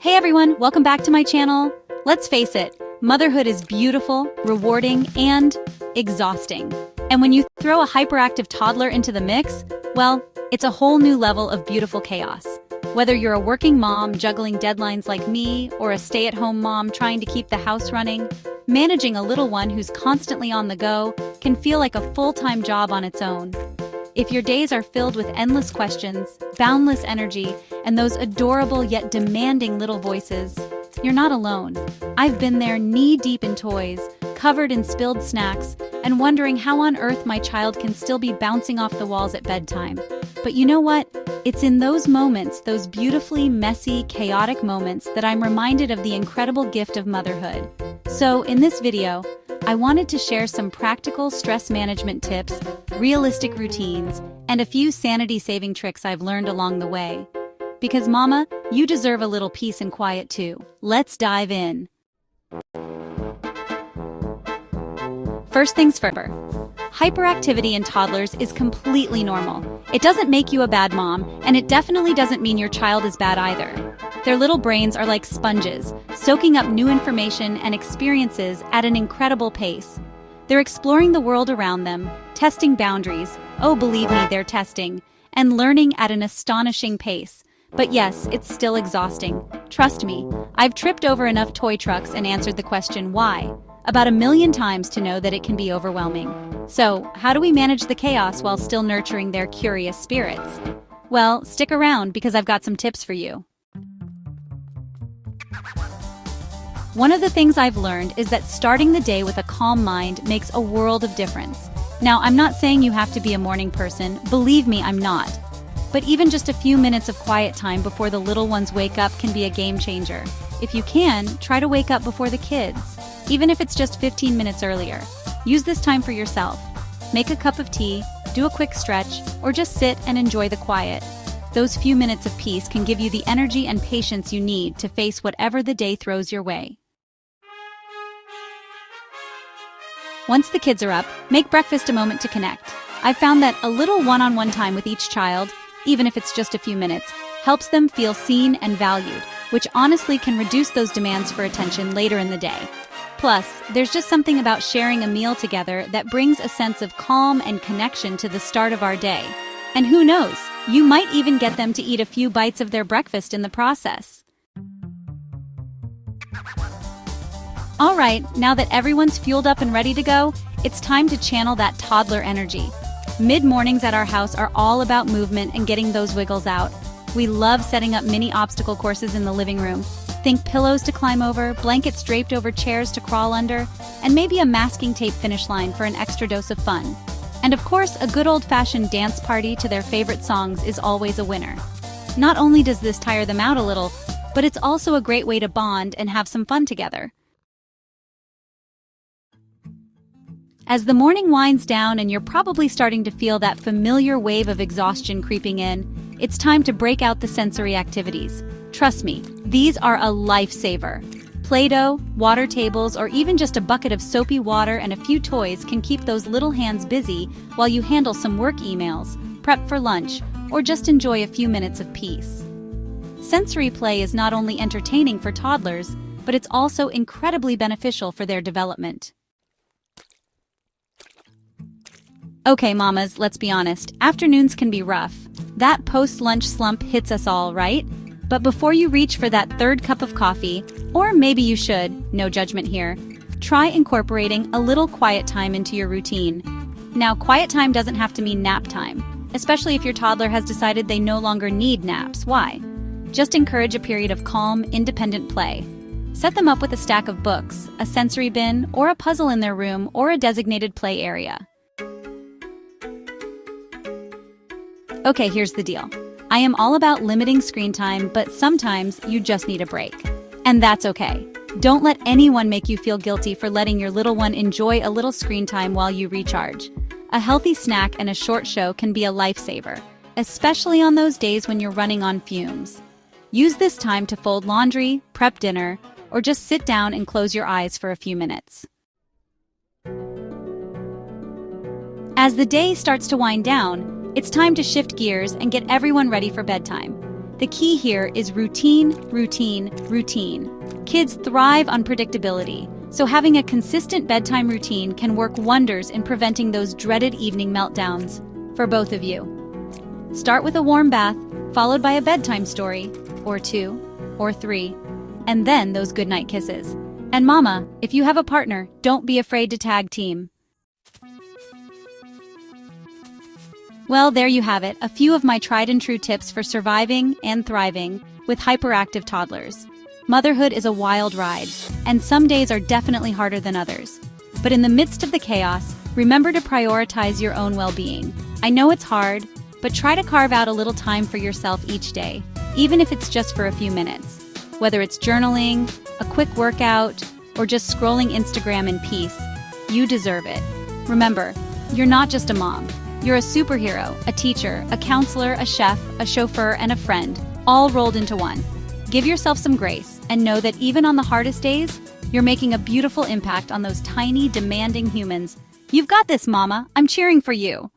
Hey everyone, welcome back to my channel. Let's face it, motherhood is beautiful, rewarding, and exhausting. And when you throw a hyperactive toddler into the mix, well, it's a whole new level of beautiful chaos. Whether you're a working mom juggling deadlines like me, or a stay-at-home mom trying to keep the house running, managing a little one who's constantly on the go can feel like a full-time job on its own. If your days are filled with endless questions, boundless energy, and those adorable yet demanding little voices, you're not alone. I've been there knee-deep in toys, covered in spilled snacks, and wondering how on earth my child can still be bouncing off the walls at bedtime. But you know what? It's in those moments, those beautifully messy, chaotic moments, that I'm reminded of the incredible gift of motherhood. So, in this video, I wanted to share some practical stress management tips, realistic routines, and a few sanity-saving tricks I've learned along the way. Because mama, you deserve a little peace and quiet too. Let's dive in. First things first. Hyperactivity in toddlers is completely normal. It doesn't make you a bad mom, and it definitely doesn't mean your child is bad either. Their little brains are like sponges, soaking up new information and experiences at an incredible pace. They're exploring the world around them, testing boundaries, oh believe me, they're testing, and learning at an astonishing pace. But yes, it's still exhausting. Trust me, I've tripped over enough toy trucks and answered the question why about 1,000,000 times to know that it can be overwhelming. So, how do we manage the chaos while still nurturing their curious spirits? Well, stick around because I've got some tips for you. One of the things I've learned is that starting the day with a calm mind makes a world of difference. Now, I'm not saying you have to be a morning person, believe me, I'm not. But even just a few minutes of quiet time before the little ones wake up can be a game changer. If you can, try to wake up before the kids, even if it's just 15 minutes earlier. Use this time for yourself. Make a cup of tea, do a quick stretch, or just sit and enjoy the quiet. Those few minutes of peace can give you the energy and patience you need to face whatever the day throws your way. Once the kids are up, make breakfast a moment to connect. I've found that a little one-on-one time with each child, even if it's just a few minutes, helps them feel seen and valued, which honestly can reduce those demands for attention later in the day. Plus, there's just something about sharing a meal together that brings a sense of calm and connection to the start of our day. And who knows, you might even get them to eat a few bites of their breakfast in the process. All right, now that everyone's fueled up and ready to go, it's time to channel that toddler energy. Mid-mornings at our house are all about movement and getting those wiggles out. We love setting up mini obstacle courses in the living room. Think pillows to climb over, blankets draped over chairs to crawl under, and maybe a masking tape finish line for an extra dose of fun. And of course, a good old-fashioned dance party to their favorite songs is always a winner. Not only does this tire them out a little, but it's also a great way to bond and have some fun together. As the morning winds down and you're probably starting to feel that familiar wave of exhaustion creeping in, it's time to break out the sensory activities. Trust me, these are a lifesaver. Play-Doh, water tables, or even just a bucket of soapy water and a few toys can keep those little hands busy while you handle some work emails, prep for lunch, or just enjoy a few minutes of peace. Sensory play is not only entertaining for toddlers, but it's also incredibly beneficial for their development. Okay, mamas, let's be honest, afternoons can be rough. That post-lunch slump hits us all, right? But before you reach for that third cup of coffee, or maybe you should, no judgment here, try incorporating a little quiet time into your routine. Now, quiet time doesn't have to mean nap time, especially if your toddler has decided they no longer need naps. Why? Just encourage a period of calm, independent play. Set them up with a stack of books, a sensory bin, or a puzzle in their room, or a designated play area. Okay, here's the deal. I am all about limiting screen time, but sometimes you just need a break. And that's okay. Don't let anyone make you feel guilty for letting your little one enjoy a little screen time while you recharge. A healthy snack and a short show can be a lifesaver, especially on those days when you're running on fumes. Use this time to fold laundry, prep dinner, or just sit down and close your eyes for a few minutes. As the day starts to wind down, it's time to shift gears and get everyone ready for bedtime. The key here is routine, routine, routine. Kids thrive on predictability, so having a consistent bedtime routine can work wonders in preventing those dreaded evening meltdowns for both of you. Start with a warm bath, followed by a bedtime story, or 2, or 3, and then those goodnight kisses. And mama, if you have a partner, don't be afraid to tag team. Well, there you have it, a few of my tried and true tips for surviving and thriving with hyperactive toddlers. Motherhood is a wild ride, and some days are definitely harder than others. But in the midst of the chaos, remember to prioritize your own well-being. I know it's hard, but try to carve out a little time for yourself each day, even if it's just for a few minutes. Whether it's journaling, a quick workout, or just scrolling Instagram in peace, you deserve it. Remember, you're not just a mom. You're a superhero, a teacher, a counselor, a chef, a chauffeur, and a friend, all rolled into one. Give yourself some grace and know that even on the hardest days, you're making a beautiful impact on those tiny, demanding humans. You've got this, mama. I'm cheering for you.